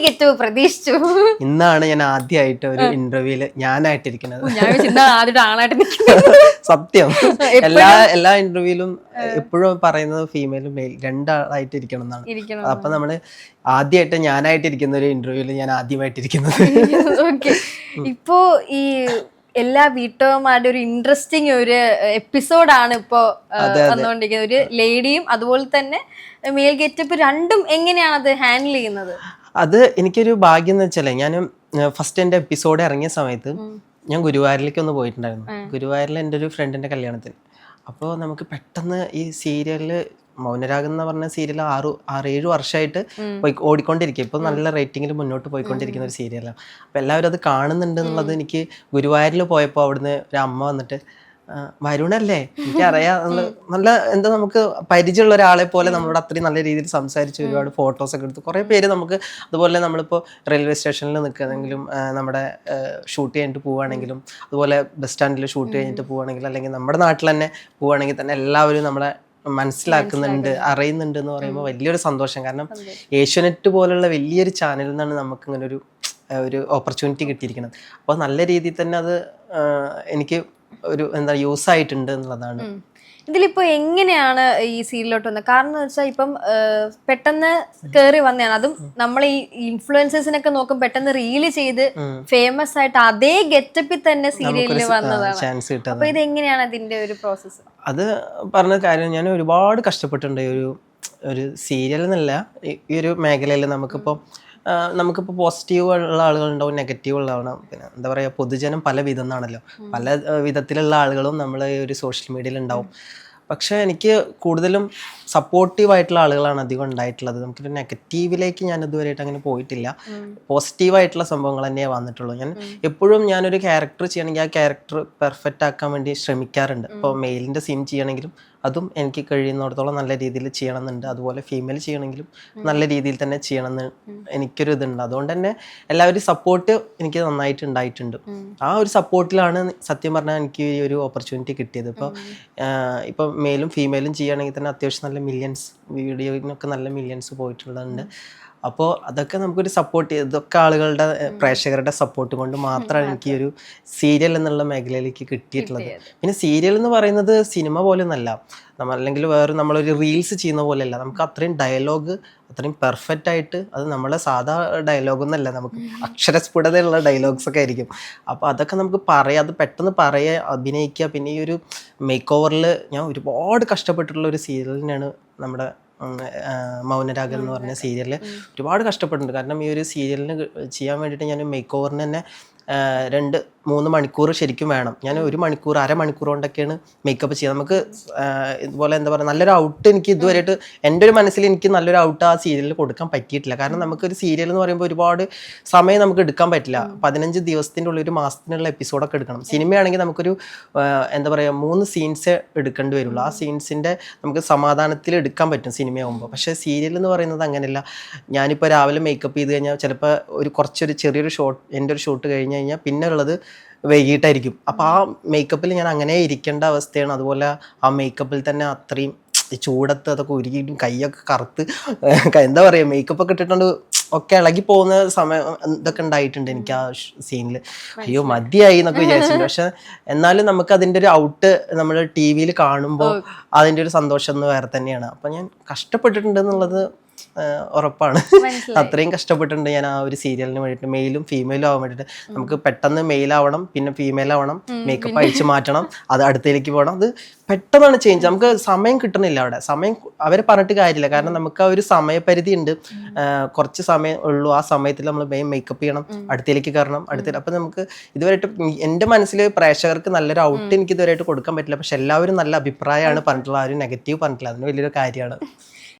Getup പ്രതീക്ഷിച്ചു. ഇന്നാണ് ഞാൻ ആദ്യമായിട്ട് ഒരു ഇന്റർവ്യൂല് ഞാനായിട്ടിരിക്കുന്നത്. സത്യം. എല്ലാ ഇന്റർവ്യൂലും എപ്പോഴും പറയുന്നത് ഫീമെയിലും മെയിൽ രണ്ടാളായിട്ട് ഇരിക്കണം എന്നാണ്. അപ്പൊ നമ്മള് ആദ്യമായിട്ട് ഞാനായിട്ടിരിക്കുന്ന ഒരു ഇന്റർവ്യൂല് ഞാൻ ആദ്യമായിട്ടിരിക്കുന്നത്. ഇപ്പോ ഈ എല്ലാ വീട്ടമ്മമാരുടെ ഒരു ഇൻട്രസ്റ്റിംഗ് ഒരു എപ്പിസോഡാണ് ഇപ്പോ വന്നുകൊണ്ടിരിക്കുന്നത്. ഒരു ലേഡിയും അതുപോലെ തന്നെ മെയിൽ ഗെറ്റപ്പ് രണ്ടും എങ്ങനെയാണ് അത് ഹാൻഡിൽ ചെയ്യുന്നത്? അത് എനിക്കൊരു ഭാഗ്യം എന്ന് വെച്ചാലേ, ഞാൻ ഫസ്റ്റ് എൻ്റെ എപ്പിസോഡ് ഇറങ്ങിയ സമയത്ത് ഞാൻ ഗുരുവായൂരിലേക്ക് ഒന്ന് പോയിട്ടുണ്ടായിരുന്നു. ഗുരുവായൂരിൽ എൻ്റെ ഒരു ഫ്രണ്ടിൻ്റെ കല്യാണത്തിന്. അപ്പോൾ നമുക്ക് പെട്ടെന്ന് ഈ സീരിയലിൽ മൗനരാഗം എന്ന് പറഞ്ഞ സീരിയൽ 6-7 വർഷമായിട്ട് ഓടിക്കൊണ്ടിരിക്കുക. ഇപ്പോൾ നല്ല റേറ്റിംഗിൽ മുന്നോട്ട് പോയിക്കൊണ്ടിരിക്കുന്ന ഒരു സീരിയലാണ്. അപ്പോൾ എല്ലാവരും അത് കാണുന്നുണ്ട് എന്നുള്ളത് എനിക്ക് ഗുരുവായൂരിൽ പോയപ്പോൾ അവിടുന്ന് ഒരു അമ്മ വന്നിട്ട്, വരുണല്ലേ, എനിക്കറിയാം, നല്ല എന്താ നമുക്ക് പരിചയമുള്ള ഒരാളെ പോലെ നമ്മളോട് അത്രയും നല്ല രീതിയിൽ സംസാരിച്ച് ഒരുപാട് ഫോട്ടോസൊക്കെ എടുത്ത് കുറേ പേര് നമുക്ക്. അതുപോലെ നമ്മളിപ്പോൾ റെയിൽവേ സ്റ്റേഷനിൽ നിൽക്കുകയാണെങ്കിലും, നമ്മുടെ ഷൂട്ട് കഴിഞ്ഞിട്ട് പോവുകയാണെങ്കിലും, അതുപോലെ ബസ് സ്റ്റാൻഡിൽ ഷൂട്ട് കഴിഞ്ഞിട്ട് പോവുകയാണെങ്കിലും, അല്ലെങ്കിൽ നമ്മുടെ നാട്ടിൽ തന്നെ പോവുകയാണെങ്കിൽ തന്നെ എല്ലാവരും നമ്മളെ മനസ്സിലാക്കുന്നുണ്ട്, അറിയുന്നുണ്ട് എന്ന് പറയുമ്പോൾ വലിയൊരു സന്തോഷം. കാരണം ഏഷ്യാനെറ്റ് പോലുള്ള വലിയൊരു ചാനലിൽ നിന്നാണ് നമുക്ക് ഇങ്ങനെ ഒരു ഓപ്പർച്യൂണിറ്റി കിട്ടിയിരിക്കുന്നത്. അപ്പോൾ നല്ല രീതിയിൽ തന്നെ അത് എനിക്ക് ഒരു യൂസ് ആയിട്ടുണ്ട് എന്നുള്ളതാണ്. ഇതിലിപ്പോ എങ്ങനെയാണ് ഈ സീരിയലോട്ട് വന്നത്? കാരണം എന്ന് വെച്ചാൽ ഇപ്പം പെട്ടെന്ന് കയറി വന്നതാണ്. അതും നമ്മൾ ഈ ഇൻഫ്ലുവൻസേഴ്സിനൊക്കെ നോക്കും, പെട്ടെന്ന് റീല് ചെയ്ത് ഫേമസ് ആയിട്ട് അതേ ഗെറ്റപ്പിൽ തന്നെ സീരിയലിൽ വന്നതാണ്. അപ്പൊ ഇത് എങ്ങനെയാണ് അതിന്റെ ഒരു പ്രോസസ്സ്? അത് പറഞ്ഞ കാര്യം, ഞാൻ ഒരുപാട് കഷ്ടപ്പെട്ടിട്ടുണ്ട് ഒരു സീരിയൽ എന്നല്ല, ഈ ഒരു മേഖലയിൽ. നമുക്കിപ്പോൾ പോസിറ്റീവ് ഉള്ള ആളുകളുണ്ടാവും, നെഗറ്റീവ് ഉള്ളതാണ്. പിന്നെ എന്താ പറയുക, പൊതുജനം പല വിധം എന്നാണല്ലോ, പല വിധത്തിലുള്ള ആളുകളും നമ്മൾ ഒരു സോഷ്യൽ മീഡിയയിൽ ഉണ്ടാവും. പക്ഷേ എനിക്ക് കൂടുതലും സപ്പോർട്ടീവായിട്ടുള്ള ആളുകളാണ് അധികം ഉണ്ടായിട്ടുള്ളത്. നമുക്കൊരു നെഗറ്റീവിലേക്ക് ഞാൻ ഇതുവരെയായിട്ട് അങ്ങനെ പോയിട്ടില്ല. പോസിറ്റീവായിട്ടുള്ള സംഭവങ്ങൾ തന്നെയാണ് വന്നിട്ടുള്ളൂ. ഞാൻ എപ്പോഴും ഞാനൊരു ക്യാരക്ടർ ചെയ്യണമെങ്കിൽ ആ ക്യാരക്ടർ പെർഫെക്റ്റ് ആക്കാൻ വേണ്ടി ശ്രമിക്കാറുണ്ട്. ഇപ്പോൾ മെയിലിൻ്റെ സീൻ ചെയ്യണമെങ്കിലും അതും എനിക്ക് കഴിയുന്നിടത്തോളം നല്ല രീതിയിൽ ചെയ്യണമെന്നുണ്ട്. അതുപോലെ ഫീമെയിൽ ചെയ്യണമെങ്കിലും നല്ല രീതിയിൽ തന്നെ ചെയ്യണമെന്ന് എനിക്കൊരു ഇതുണ്ട്. അതുകൊണ്ട് തന്നെ എല്ലാവരും സപ്പോർട്ട് എനിക്ക് നന്നായിട്ട് ഉണ്ടായിട്ടുണ്ട്. ആ ഒരു സപ്പോർട്ടിലാണ് സത്യം പറഞ്ഞാൽ എനിക്ക് ഈ ഒരു ഓപ്പർച്യൂണിറ്റി കിട്ടിയത്. ഇപ്പോൾ മെയിലും ഫീമെയിലും ചെയ്യുകയാണെങ്കിൽ തന്നെ അത്യാവശ്യം നല്ല മില്യൺസ്, വീഡിയോയിനൊക്കെ നല്ല മില്യൺസ് പോയിട്ടുള്ളതുണ്ട്. അപ്പോൾ അതൊക്കെ നമുക്കൊരു സപ്പോർട്ട്, ഇതൊക്കെ ആളുകളുടെ പ്രേക്ഷകരുടെ സപ്പോർട്ട് കൊണ്ട് മാത്രമാണ് എനിക്ക് ഈ ഒരു സീരിയൽ എന്നുള്ള മേഖലയിലേക്ക് കിട്ടിയിട്ടുള്ളത്. പിന്നെ സീരിയൽ എന്ന് പറയുന്നത് സിനിമ പോലെ ഒന്നല്ല, അല്ലെങ്കിൽ നമ്മളൊരു റീൽസ് ചെയ്യുന്ന പോലെയല്ല. നമുക്ക് അത്രയും ഡയലോഗ് അത്രയും പെർഫെക്റ്റ് ആയിട്ട്, അത് നമ്മളെ സാധാ ഡയലോഗൊന്നല്ല, നമുക്ക് അക്ഷരസ്ഫുടതയുള്ള ഡയലോഗ്സ് ഒക്കെ ആയിരിക്കും. അപ്പോൾ അതൊക്കെ നമുക്ക് പറയാം, അത് പെട്ടെന്ന് അഭിനയിക്കുക. പിന്നെ ഈ ഒരു മേക്ക് ഓവറിൽ ഞാൻ ഒരുപാട് കഷ്ടപ്പെട്ടിട്ടുള്ള ഒരു സീരിയലിനാണ് നമ്മുടെ മൗനരാഗം എന്ന് പറഞ്ഞ സീരിയലിൽ ഒരുപാട് കഷ്ടപ്പെട്ടിട്ടുണ്ട്. കാരണം ഈ ഒരു സീരിയലിന് ചെയ്യാൻ വേണ്ടിയിട്ട് ഞാൻ മേക്ക് ഓവറിന് തന്നെ 2-3 മണിക്കൂർ ശരിക്കും വേണം. ഞാൻ 1 മണിക്കൂർ, അരമണിക്കൂർ കൊണ്ടൊക്കെയാണ് മേക്കപ്പ് ചെയ്യുക. നമുക്ക് ഇതുപോലെ എന്താ പറയുക, നല്ലൊരു ഔട്ട് എനിക്ക് ഇതുവരെയായിട്ട് എൻ്റെ ഒരു മനസ്സിൽ എനിക്ക് നല്ലൊരു ഔട്ട് ആ സീരിയലിൽ കൊടുക്കാൻ പറ്റിയിട്ടില്ല. കാരണം നമുക്കൊരു സീരിയൽ എന്ന് പറയുമ്പോൾ ഒരുപാട് സമയം നമുക്ക് എടുക്കാൻ പറ്റില്ല. 15 ദിവസത്തിൻ്റെ ഉള്ളിൽ 1 മാസത്തിനുള്ള എപ്പിസോഡൊക്കെ എടുക്കണം. സിനിമയാണെങ്കിൽ നമുക്കൊരു എന്താ പറയുക 3 സീൻസ് എടുക്കേണ്ടി വരുള്ളൂ. ആ സീൻസിൻ്റെ നമുക്ക് സമാധാനത്തിൽ എടുക്കാൻ പറ്റും സിനിമയാകുമ്പോൾ. പക്ഷേ സീരിയൽ എന്ന് പറയുന്നത് അങ്ങനെയല്ല. ഞാനിപ്പോൾ രാവിലെ മേക്കപ്പ് ചെയ്ത് കഴിഞ്ഞാൽ ചിലപ്പോൾ കുറച്ചൊരു ചെറിയൊരു എൻ്റെ ഒരു ഷൂട്ട് കഴിഞ്ഞ് കഴിഞ്ഞാൽ പിന്നെ ഉള്ളത് വൈകിട്ടായിരിക്കും. അപ്പോൾ ആ മേക്കപ്പിൽ ഞാൻ അങ്ങനെ ഇരിക്കേണ്ട അവസ്ഥയാണ്. അതുപോലെ ആ മേക്കപ്പിൽ തന്നെ അത്രയും ചൂടത്ത് അതൊക്കെ ഉരുകിയിട്ടും കൈയൊക്കെ കറുത്ത് എന്താ പറയുക, മേക്കപ്പൊക്കെ ഇട്ടിട്ടുണ്ട് ഒക്കെ ഇളകി പോകുന്ന സമയം ഇതൊക്കെ ഉണ്ടായിട്ടുണ്ട് എനിക്ക് ആ സീനിൽ. അയ്യോ മതിയായി എന്നൊക്കെ വിചാരിച്ചിട്ടുണ്ട്. പക്ഷെ എന്നാലും നമുക്ക് അതിൻ്റെ ഒരു ഔട്ട് നമ്മൾ TV കാണുമ്പോൾ അതിൻ്റെ ഒരു സന്തോഷം ഒന്ന് വേറെ തന്നെയാണ്. അപ്പം ഞാൻ കഷ്ടപ്പെട്ടിട്ടുണ്ട് എന്നുള്ളത് ഉറപ്പാണ്. അത്രയും കഷ്ടപ്പെട്ടിട്ടുണ്ട് ഞാൻ ആ ഒരു സീരിയലിന് വേണ്ടിയിട്ട്. മെയിലും ഫീമെയിലും ആവാൻ വേണ്ടിയിട്ട്. നമുക്ക് പെട്ടെന്ന് മെയിലാവണം, പിന്നെ ഫീമെയിൽ ആവണം, മേക്കപ്പ് അഴിച്ചു മാറ്റണം, അത് അടുത്തേക്ക് പോകണം. അത് പെട്ടെന്നാണ് ചേഞ്ച്. നമുക്ക് സമയം കിട്ടണില്ല അവിടെ. സമയം അവരെ പറഞ്ഞിട്ട് കാര്യമില്ല. കാരണം നമുക്ക് ആ ഒരു സമയപരിധി ഉണ്ട്, കുറച്ച് സമയം ഉള്ളൂ. ആ സമയത്തിൽ നമ്മൾ മേക്കപ്പ് ചെയ്യണം, അടുത്തേക്ക് കയറണം, അപ്പം നമുക്ക് ഇതുവരെയായിട്ട് എൻ്റെ മനസ്സിൽ പ്രേക്ഷകർക്ക് നല്ലൊരു ഔട്ട് എനിക്ക് ഇതുവരെയായിട്ട് കൊടുക്കാൻ പറ്റില്ല. പക്ഷെ എല്ലാവരും നല്ല അഭിപ്രായമാണ് പറഞ്ഞിട്ടുള്ളത്, ആ ഒരു നെഗറ്റീവ് പറഞ്ഞിട്ടില്ല. അതിന് വലിയൊരു കാര്യമാണ്.